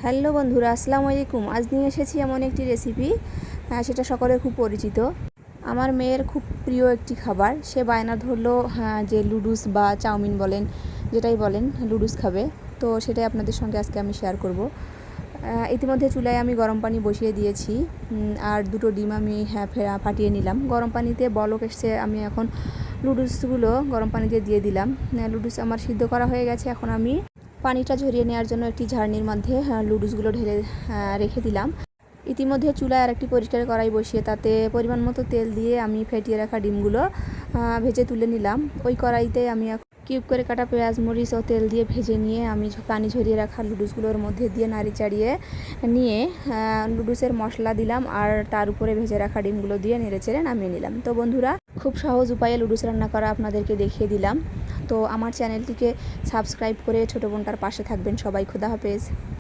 Hello বন্ধুরা, আসসালামু আলাইকুম। আজ নিয়ে এসেছি এমন একটি রেসিপি, সেটা সকলের খুব পরিচিত। আমার মেয়ের খুব প্রিয় একটি খাবার। সে বায়না ধরলো যে লুডুস বা চাউমিন বলেন, যেটাই বলেন, লুডুস খাবে। তো সেটাই আপনাদের সঙ্গে আজকে আমি শেয়ার করব। ইতিমধ্যে চুলায় আমি গরম পানি বসিয়ে দিয়েছি, আর দুটো ডিম আমি ফাটিয়ে নিলাম। গরম পানিতে বলক এসছে, আমি এখন লুডুসগুলো গরম পানিতে দিয়ে দিলাম। লুডুস আমার সিদ্ধ করা হয়ে গেছে। এখন আমি পানিটা ঝরিয়ে নেওয়ার জন্য একটি ঝাড়নির মধ্যে লুডুসগুলো ঢেলে রেখে দিলাম। ইতিমধ্যে চুলায় আরেকটি পরিষ্কার কড়াই বসিয়ে তাতে পরিমাণ মতো তেল দিয়ে আমি ফেটিয়ে রাখা ডিমগুলো ভেজে তুলে নিলাম। ওই কড়াইতে আমি কিউব করে কাটা পেঁয়াজ, মরিচ ও তেল দিয়ে ভেজে নিয়ে আমি পানি ঝরিয়ে রাখা লুডুসগুলোর মধ্যে দিয়ে নাড়ি চাড়িয়ে নিয়ে লুডুসের মশলা দিলাম, আর তার উপরে ভেজে রাখা ডিমগুলো দিয়ে নেড়েচেড়ে নামিয়ে নিলাম। তো বন্ধুরা, খুব সহজ উপায়ে লুডুস রান্না করা আপনাদেরকে দেখিয়ে দিলাম। তো আমার চ্যানেলটিকে সাবস্ক্রাইব করে ছোটো বোনটার পাশে থাকবেন সবাই। খোদা হাফেজ।